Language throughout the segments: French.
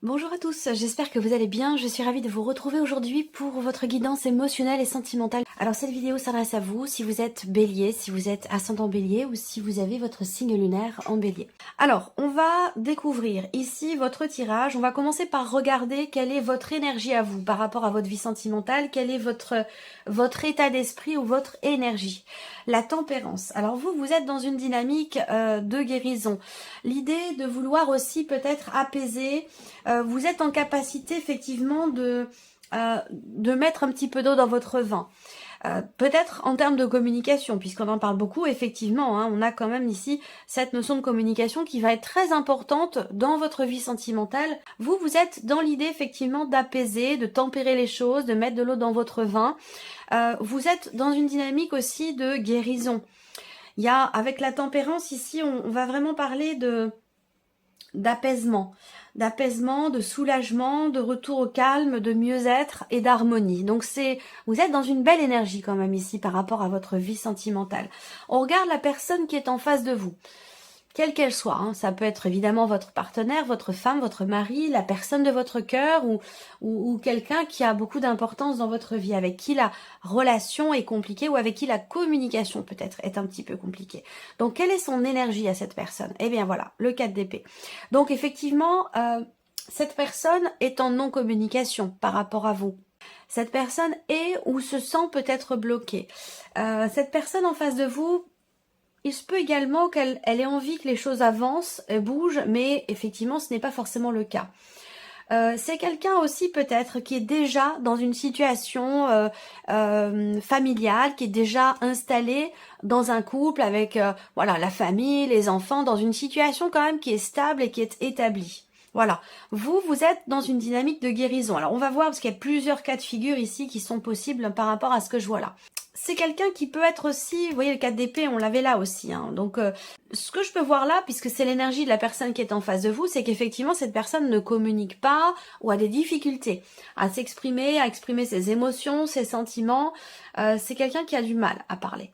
Bonjour à tous, j'espère que vous allez bien. Je suis ravie de vous retrouver aujourd'hui pour votre guidance émotionnelle et sentimentale. Alors cette vidéo s'adresse à vous si vous êtes bélier, si vous êtes ascendant bélier ou si vous avez votre signe lunaire en bélier. Alors on va découvrir ici votre tirage. On va commencer par regarder quelle est votre énergie à vous par rapport à votre vie sentimentale, quel est votre état d'esprit ou votre énergie. La tempérance. Alors vous êtes dans une dynamique de guérison. L'idée de vouloir aussi peut-être apaiser. Vous êtes en capacité effectivement de mettre un petit peu d'eau dans votre vin. Peut-être en termes de communication, puisqu'on en parle beaucoup, effectivement, on a quand même ici cette notion de communication qui va être très importante dans votre vie sentimentale. Vous êtes dans l'idée effectivement d'apaiser, de tempérer les choses, de mettre de l'eau dans votre vin. Vous êtes dans une dynamique aussi de guérison. Il y a, avec la tempérance ici, on va vraiment parler d'apaisement, de soulagement, de retour au calme, de mieux-être et d'harmonie. Donc vous êtes dans une belle énergie quand même ici par rapport à votre vie sentimentale. On regarde la personne qui est en face de vous, quelle qu'elle soit. Ça peut être évidemment votre partenaire, votre femme, votre mari, la personne de votre cœur ou quelqu'un qui a beaucoup d'importance dans votre vie, avec qui la relation est compliquée ou avec qui la communication peut-être est un petit peu compliquée. Donc quelle est son énergie à cette personne? Eh bien voilà, le 4 d'épée. Donc effectivement, cette personne est en non-communication par rapport à vous. Cette personne est ou se sent peut-être bloquée. Cette personne en face de vous, il se peut également qu'elle ait envie que les choses avancent, bougent, mais effectivement ce n'est pas forcément le cas. C'est quelqu'un aussi peut-être qui est déjà dans une situation familiale, qui est déjà installé dans un couple avec voilà, la famille, les enfants, dans une situation quand même qui est stable et qui est établie. Voilà, vous êtes dans une dynamique de guérison. Alors on va voir parce qu'il y a plusieurs cas de figure ici qui sont possibles par rapport à ce que je vois là. C'est quelqu'un qui peut être aussi, vous voyez le 4 d'épée, on l'avait là aussi. Donc ce que je peux voir là, puisque c'est l'énergie de la personne qui est en face de vous, c'est qu'effectivement cette personne ne communique pas ou a des difficultés à s'exprimer, à exprimer ses émotions, ses sentiments. C'est quelqu'un qui a du mal à parler,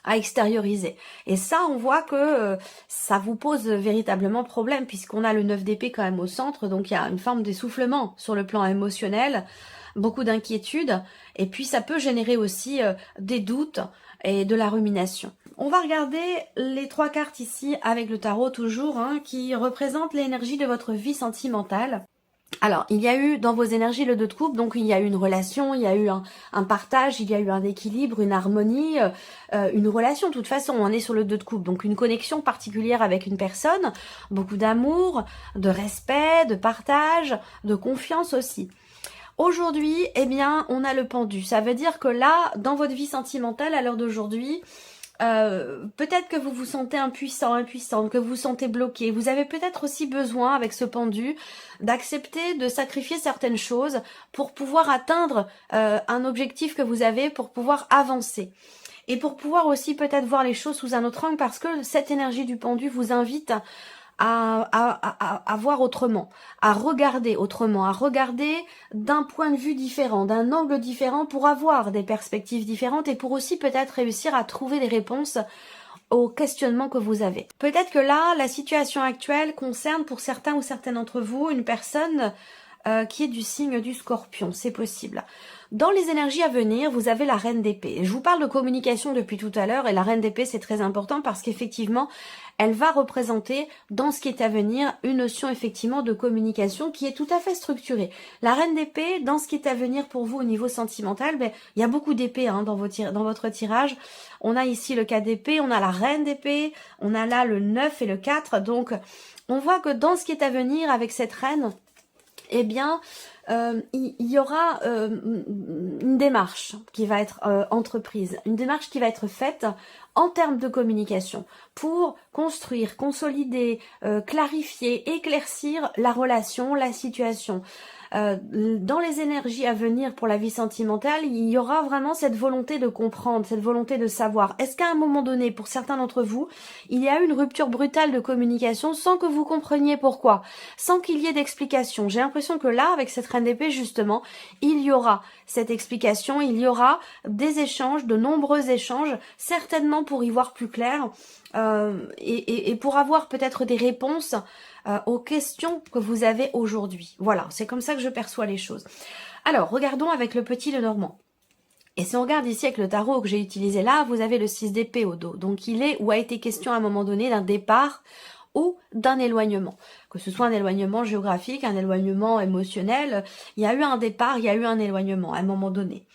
à extérioriser. Et ça, on voit que ça vous pose véritablement problème, puisqu'on a le 9 d'épée quand même au centre, donc il y a une forme d'essoufflement sur le plan émotionnel, beaucoup d'inquiétude, et puis ça peut générer aussi des doutes et de la rumination. On va regarder les 3 cartes ici avec le tarot toujours, qui représentent l'énergie de votre vie sentimentale. Alors, il y a eu dans vos énergies le 2 de coupe, donc il y a eu une relation, il y a eu un partage, il y a eu un équilibre, une harmonie, une relation. De toute façon, on est sur le 2 de coupe, donc une connexion particulière avec une personne, beaucoup d'amour, de respect, de partage, de confiance aussi. Aujourd'hui, eh bien, on a le pendu. Ça veut dire que là, dans votre vie sentimentale, à l'heure d'aujourd'hui, peut-être que vous vous sentez impuissant, impuissante, que vous vous sentez bloqué. Vous avez peut-être aussi besoin, avec ce pendu, d'accepter de sacrifier certaines choses pour pouvoir atteindre un objectif que vous avez, pour pouvoir avancer. Et pour pouvoir aussi peut-être voir les choses sous un autre angle, parce que cette énergie du pendu vous invite à voir autrement, à regarder autrement, à regarder d'un point de vue différent, d'un angle différent pour avoir des perspectives différentes et pour aussi peut-être réussir à trouver des réponses aux questionnements que vous avez. Peut-être que là, la situation actuelle concerne pour certains ou certaines d'entre vous une personne qui est du signe du Scorpion, c'est possible. Dans les énergies à venir, vous avez la reine d'épée. Je vous parle de communication depuis tout à l'heure et la reine d'épée c'est très important parce qu'effectivement, elle va représenter dans ce qui est à venir une notion effectivement de communication qui est tout à fait structurée. La reine d'épée, dans ce qui est à venir pour vous au niveau sentimental, il y a beaucoup d'épées dans votre tirage. On a ici le 4 d'épée, on a la reine d'épée, on a là le 9 et le 4. Donc on voit que dans ce qui est à venir avec cette reine, eh bien, il y aura une démarche qui va être entreprise, une démarche qui va être faite en termes de communication pour construire, consolider, clarifier, éclaircir la relation, la situation. Dans les énergies à venir pour la vie sentimentale, il y aura vraiment cette volonté de comprendre, cette volonté de savoir. Est-ce qu'à un moment donné, pour certains d'entre vous, il y a eu une rupture brutale de communication sans que vous compreniez pourquoi, sans qu'il y ait d'explication? J'ai l'impression que là, avec cette reine d'épée, justement, il y aura cette explication, il y aura des échanges, de nombreux échanges, certainement pour y voir plus clair et pour avoir peut-être des réponses aux questions que vous avez aujourd'hui. Voilà, c'est comme ça que je perçois les choses. Alors, regardons avec le petit Lenormand. Et si on regarde ici avec le tarot que j'ai utilisé là, vous avez le 6 d'épée au dos. Donc il est ou a été question à un moment donné d'un départ ou d'un éloignement. Que ce soit un éloignement géographique, un éloignement émotionnel, il y a eu un départ, il y a eu un éloignement à un moment donné.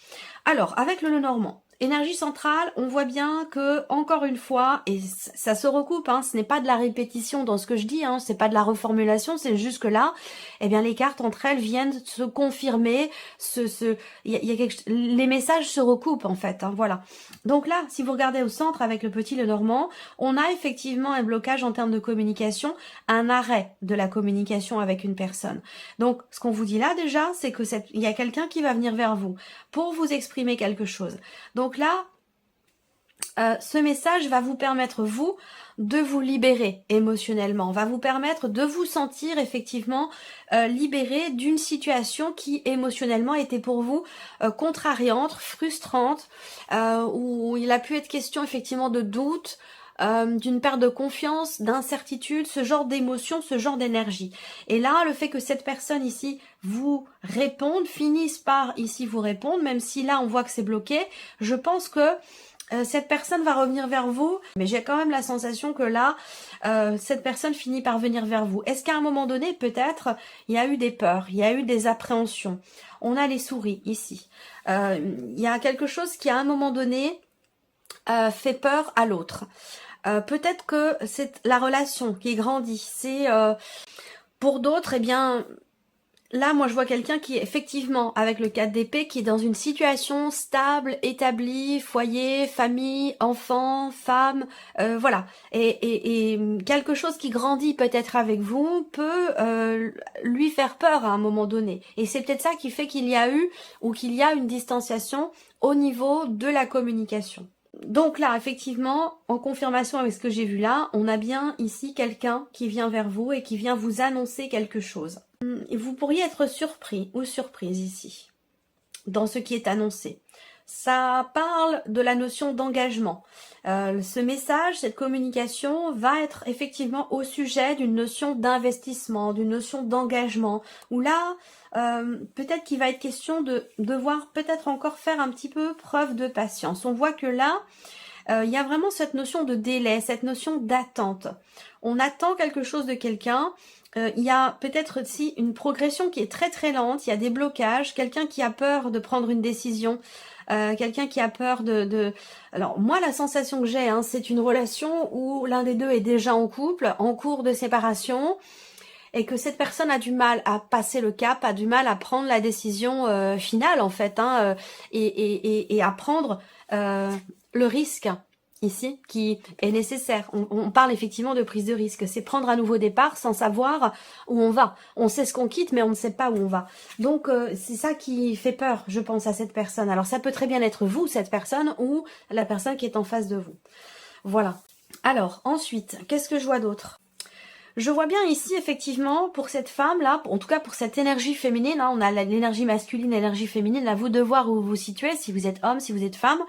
Alors, avec le Lenormand, énergie centrale, on voit bien que, encore une fois, et ça se recoupe, hein, ce n'est pas de la répétition dans ce que je dis, hein, c'est pas de la reformulation, c'est juste que là, eh bien, les cartes entre elles viennent se confirmer, les messages se recoupent en fait, hein, voilà. Donc là, si vous regardez au centre avec le petit Lenormand, on a effectivement un blocage en termes de communication, un arrêt de la communication avec une personne. Donc, ce qu'on vous dit là déjà, c'est que il y a quelqu'un qui va venir vers vous pour vous exprimer quelque chose. Donc là, ce message va vous permettre, vous, de vous libérer émotionnellement, va vous permettre de vous sentir effectivement libéré d'une situation qui émotionnellement était pour vous contrariante, frustrante, où il a pu être question effectivement de doute, d'une perte de confiance, d'incertitude, ce genre d'émotion, ce genre d'énergie. Et là, le fait que cette personne ici vous réponde, finisse par ici vous répondre, même si là on voit que c'est bloqué, je pense que cette personne va revenir vers vous, mais j'ai quand même la sensation que là, cette personne finit par venir vers vous. Est-ce qu'à un moment donné, peut-être, il y a eu des peurs, il y a eu des appréhensions. On a les souris ici. Il y a quelque chose qui, à un moment donné, fait peur à l'autre. Peut-être que c'est la relation qui grandit. C'est pour d'autres, eh bien, là, moi, je vois quelqu'un qui est effectivement, avec le 4 d'épée, qui est dans une situation stable, établie, foyer, famille, enfant, femme, voilà. Et quelque chose qui grandit peut-être avec vous peut lui faire peur à un moment donné. Et c'est peut-être ça qui fait qu'il y a eu ou qu'il y a une distanciation au niveau de la communication. Donc là, effectivement, en confirmation avec ce que j'ai vu là, on a bien ici quelqu'un qui vient vers vous et qui vient vous annoncer quelque chose. Vous pourriez être surpris ou surprise ici, dans ce qui est annoncé. Ça parle de la notion d'engagement. Ce message, cette communication va être effectivement au sujet d'une notion d'investissement, d'une notion d'engagement, où là, peut-être qu'il va être question de devoir peut-être encore faire un petit peu preuve de patience. On voit que là, il y a vraiment cette notion de délai, cette notion d'attente. On attend quelque chose de quelqu'un. Il y a peut-être aussi une progression qui est très très lente, il y a des blocages, quelqu'un qui a peur de prendre une décision, quelqu'un qui a peur de... Alors moi la sensation que j'ai, hein, c'est une relation où l'un des deux est déjà en couple, en cours de séparation, et que cette personne a du mal à passer le cap, a du mal à prendre la décision finale en fait, hein, et à prendre le risque ici qui est nécessaire. On parle effectivement de prise de risque. C'est prendre un nouveau départ sans savoir où on va. On sait ce qu'on quitte, mais on ne sait pas où on va. Donc, c'est ça qui fait peur, je pense, à cette personne. Alors, ça peut très bien être vous, cette personne, ou la personne qui est en face de vous. Voilà. Alors, ensuite, qu'est-ce que je vois d'autre ? Je vois bien ici, effectivement, pour cette femme-là, en tout cas pour cette énergie féminine, hein, on a l'énergie masculine, l'énergie féminine, à vous de voir où vous vous situez, si vous êtes homme, si vous êtes femme.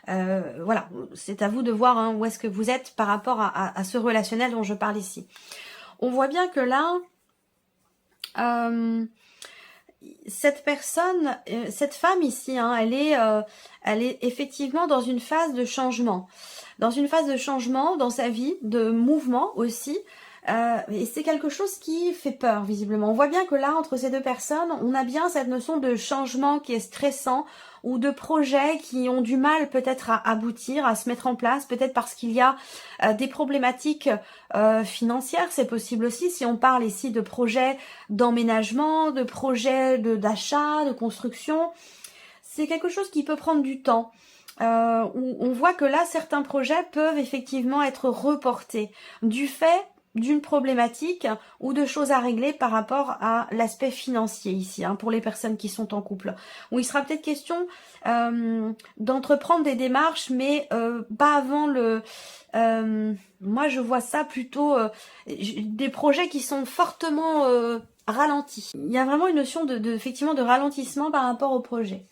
Voilà, c'est à vous de voir hein, où est-ce que vous êtes par rapport à ce relationnel dont je parle ici. On voit bien que là, cette personne, cette femme ici, hein, elle est effectivement dans une phase de changement. Dans une phase de changement dans sa vie, de mouvement aussi. Et c'est quelque chose qui fait peur visiblement. On voit bien que là, entre ces deux personnes, on a bien cette notion de changement qui est stressant ou de projets qui ont du mal peut-être à aboutir, à se mettre en place, peut-être parce qu'il y a des problématiques financières, c'est possible aussi si on parle ici de projets d'emménagement, de projets d'achat, de construction. C'est quelque chose qui peut prendre du temps. Où on voit que là, certains projets peuvent effectivement être reportés du fait d'une problématique ou de choses à régler par rapport à l'aspect financier ici, hein, pour les personnes qui sont en couple. Où il sera peut-être question d'entreprendre des démarches, mais pas avant le... moi, je vois ça plutôt des projets qui sont fortement ralentis. Il y a vraiment une notion effectivement de ralentissement par rapport au projet.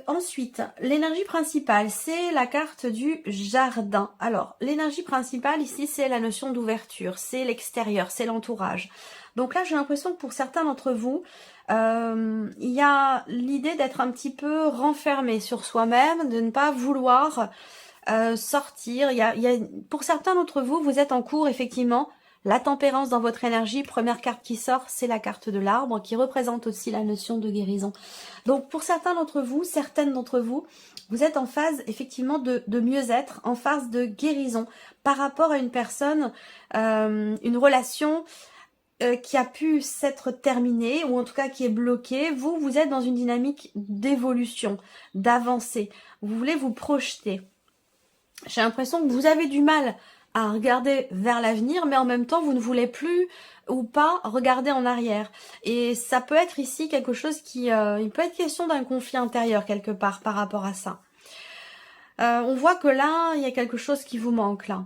Ensuite, l'énergie principale, c'est la carte du jardin. Alors, l'énergie principale ici, c'est la notion d'ouverture, c'est l'extérieur, c'est l'entourage. Donc là, j'ai l'impression que pour certains d'entre vous, il y a l'idée d'être un petit peu renfermé sur soi-même, de ne pas vouloir sortir. Pour certains d'entre vous, vous êtes en cours, effectivement, la tempérance dans votre énergie. Première carte qui sort, c'est la carte de l'arbre, qui représente aussi la notion de guérison. Donc pour certains d'entre vous, certaines d'entre vous, vous êtes en phase effectivement de mieux-être, en phase de guérison par rapport à une personne, une relation qui a pu s'être terminée, ou en tout cas qui est bloquée. Vous êtes dans une dynamique d'évolution, d'avancée. Vous voulez vous projeter. J'ai l'impression que vous avez du mal à regarder vers l'avenir, mais en même temps, vous ne voulez plus ou pas regarder en arrière. Et ça peut être ici quelque chose qui... il peut être question d'un conflit intérieur quelque part par rapport à ça. On voit que là, il y a quelque chose qui vous manque là.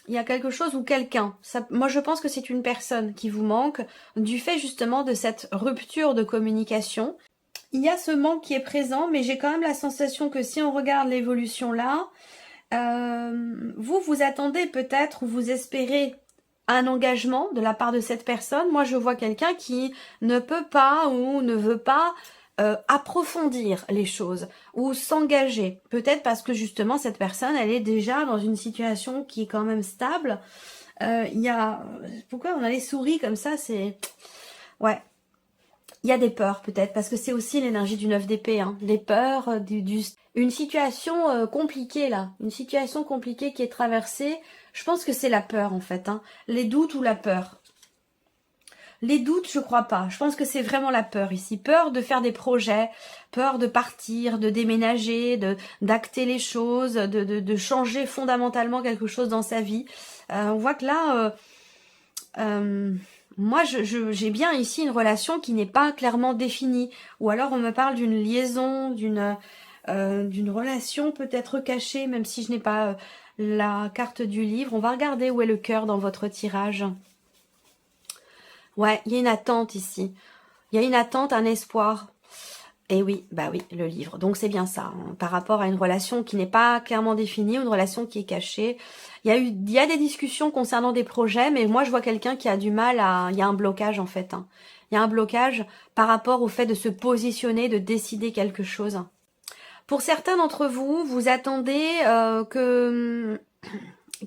Il y a quelque chose ou quelqu'un. Moi, je pense que c'est une personne qui vous manque du fait justement de cette rupture de communication. Il y a ce manque qui est présent, mais j'ai quand même la sensation que si on regarde l'évolution là, vous attendez peut-être ou vous espérez un engagement de la part de cette personne. Moi, je vois quelqu'un qui ne peut pas ou ne veut pas approfondir les choses ou s'engager. Peut-être parce que justement, cette personne, elle est déjà dans une situation qui est quand même stable. Il y a... Pourquoi on a les souris comme ça? C'est... Ouais. Il y a des peurs peut-être, parce que c'est aussi l'énergie du 9 d'épée, hein. Des peurs, une situation compliquée là, une situation compliquée qui est traversée. Je pense que c'est la peur en fait, hein. Les doutes ou la peur. Les doutes, je crois pas. Je pense que c'est vraiment la peur ici. Peur de faire des projets, peur de partir, de déménager, d'acter les choses, de changer fondamentalement quelque chose dans sa vie. On voit que là... moi, j'ai bien ici une relation qui n'est pas clairement définie. Ou alors on me parle d'une liaison, d'une relation peut-être cachée, même si je n'ai pas la carte du livre. On va regarder où est le cœur dans votre tirage. Ouais, il y a une attente ici. Il y a une attente, un espoir. Et oui, bah oui, le livre. Donc c'est bien ça, hein, par rapport à une relation qui n'est pas clairement définie, une relation qui est cachée. Il y a des discussions concernant des projets, mais moi je vois quelqu'un qui a du mal à... Il y a un blocage en fait, hein. Il y a un blocage par rapport au fait de se positionner, de décider quelque chose. Pour certains d'entre vous, vous attendez que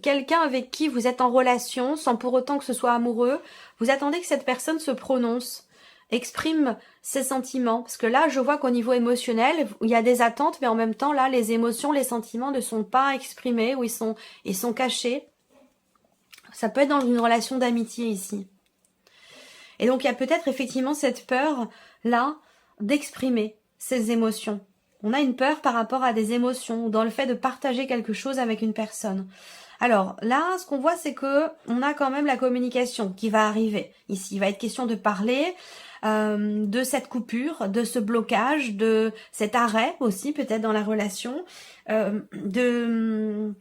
quelqu'un avec qui vous êtes en relation, sans pour autant que ce soit amoureux, vous attendez que cette personne se prononce, exprime ses sentiments. Parce que là, je vois qu'au niveau émotionnel, il y a des attentes, mais en même temps, là, les émotions, les sentiments ne sont pas exprimés ou ils sont cachés. Ça peut être dans une relation d'amitié ici. Et donc, il y a peut-être effectivement cette peur, là, d'exprimer ses émotions. On a une peur par rapport à des émotions, dans le fait de partager quelque chose avec une personne. Alors là, ce qu'on voit, c'est que on a quand même la communication qui va arriver. Ici, il va être question de parler de cette coupure, de ce blocage, de cet arrêt aussi peut-être dans la relation, d'une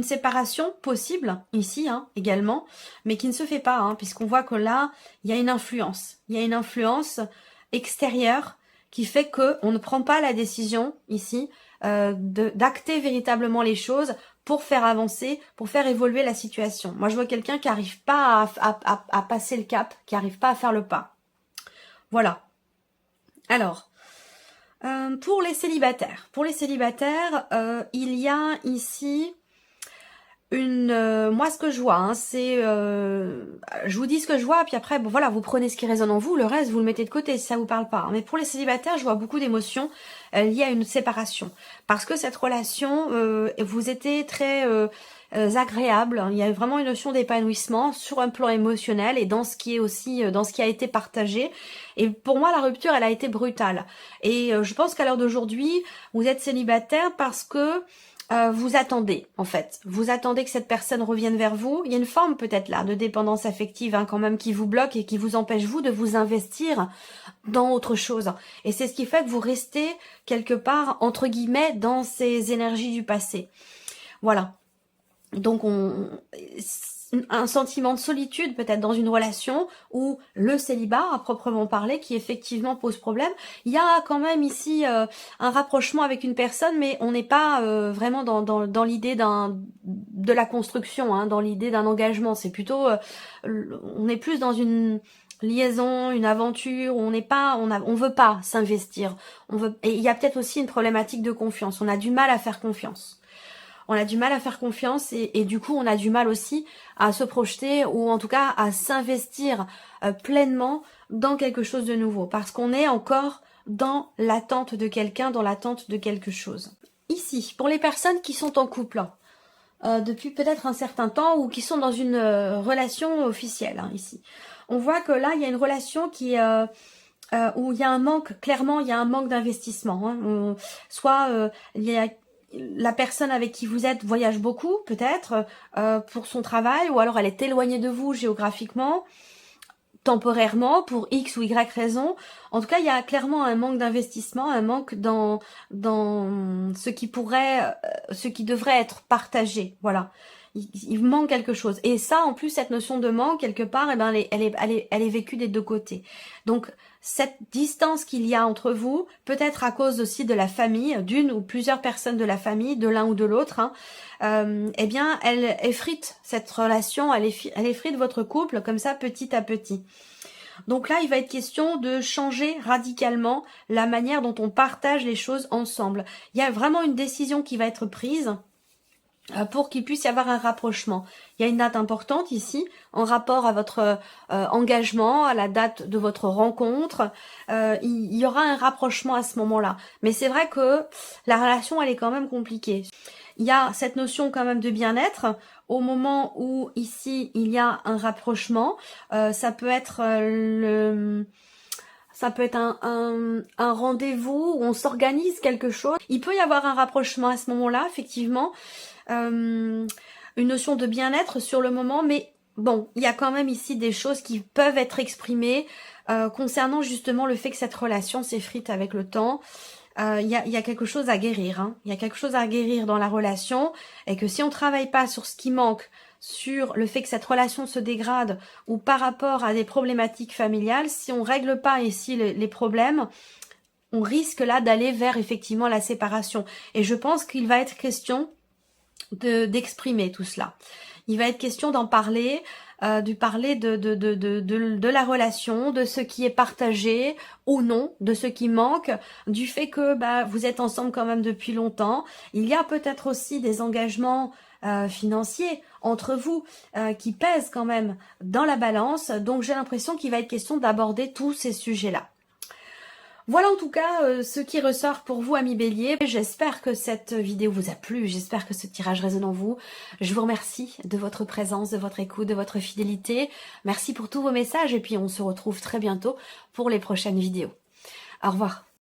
séparation possible ici également, mais qui ne se fait pas, puisqu'on voit que là, il y a une influence. Il y a une influence extérieure qui fait que on ne prend pas la décision ici d'acter véritablement les choses pour faire avancer, pour faire évoluer la situation. Moi, je vois quelqu'un qui n'arrive pas à passer le cap, qui n'arrive pas à faire le pas. Voilà. Alors, pour les célibataires, il y a ici moi ce que je vois, c'est je vous dis ce que je vois, puis après bon voilà, vous prenez ce qui résonne en vous, le reste vous le mettez de côté si ça vous parle pas. Mais pour les célibataires, je vois beaucoup d'émotions liées à une séparation, parce que cette relation vous était très agréable. Il y a vraiment une notion d'épanouissement sur un plan émotionnel et dans ce qui est aussi dans ce qui a été partagé. Et pour moi, la rupture, elle a été brutale. Et je pense qu'à l'heure d'aujourd'hui, vous êtes célibataire parce que vous attendez, en fait. Vous attendez que cette personne revienne vers vous. Il y a une forme peut-être là de dépendance affective quand même qui vous bloque et qui vous empêche vous de vous investir dans autre chose. Et c'est ce qui fait que vous restez quelque part, entre guillemets, dans ces énergies du passé. Voilà. Donc un sentiment de solitude peut-être dans une relation, ou le célibat à proprement parler qui effectivement pose problème. Il y a quand même ici un rapprochement avec une personne, mais on n'est pas vraiment dans l'idée de la construction, hein, dans l'idée d'un engagement. C'est plutôt, on est plus dans une liaison, une aventure, où on veut pas s'investir. Et il y a peut-être aussi une problématique de confiance. On a du mal à faire confiance. On a du mal à faire confiance et du coup on a du mal aussi à se projeter ou en tout cas à s'investir pleinement dans quelque chose de nouveau parce qu'on est encore dans l'attente de quelqu'un, dans l'attente de quelque chose. Ici, pour les personnes qui sont en couple depuis peut-être un certain temps ou qui sont dans une relation officielle, hein, ici, on voit que là il y a une relation qui où il y a un manque, clairement il y a un manque d'investissement, hein. Soit il y a la personne avec qui vous êtes voyage beaucoup, peut-être, pour son travail, ou alors elle est éloignée de vous géographiquement, temporairement, pour X ou Y raison. En tout cas, il y a clairement un manque d'investissement, un manque dans ce qui devrait être partagé. Voilà. Il manque quelque chose. Et ça, en plus, cette notion de manque, quelque part, eh ben, elle est vécue des deux côtés. Donc, cette distance qu'il y a entre vous, peut-être à cause aussi de la famille, d'une ou plusieurs personnes de la famille, de l'un ou de l'autre, hein, eh bien, elle effrite cette relation, elle effrite votre couple, comme ça, petit à petit. Donc là, il va être question de changer radicalement la manière dont on partage les choses ensemble. Il y a vraiment une décision qui va être prise pour qu'il puisse y avoir un rapprochement. Il y a une date importante ici, en rapport à votre engagement, à la date de votre rencontre. Il y aura un rapprochement à ce moment-là. Mais c'est vrai que la relation, elle est quand même compliquée. Il y a cette notion quand même de bien-être. Au moment où ici, il y a un rapprochement, ça peut être un rendez-vous où on s'organise quelque chose. Il peut y avoir un rapprochement à ce moment-là, effectivement. Une notion de bien-être sur le moment, mais bon, il y a quand même ici des choses qui peuvent être exprimées concernant justement le fait que cette relation s'effrite avec le temps. Il y a quelque chose à guérir, hein. Il y a quelque chose à guérir dans la relation, et que si on travaille pas sur ce qui manque, sur le fait que cette relation se dégrade, ou par rapport à des problématiques familiales, si on règle pas ici les problèmes, on risque là d'aller vers effectivement la séparation. Et je pense qu'il va être question d'exprimer tout cela. Il va être question d'en parler, de parler de la relation, de ce qui est partagé ou non, de ce qui manque, du fait que vous êtes ensemble quand même depuis longtemps. Il y a peut-être aussi des engagements financiers entre vous qui pèsent quand même dans la balance. Donc j'ai l'impression qu'il va être question d'aborder tous ces sujets-là. Voilà en tout cas ce qui ressort pour vous, amis Bélier. J'espère que cette vidéo vous a plu, j'espère que ce tirage résonne en vous. Je vous remercie de votre présence, de votre écoute, de votre fidélité. Merci pour tous vos messages et puis on se retrouve très bientôt pour les prochaines vidéos. Au revoir.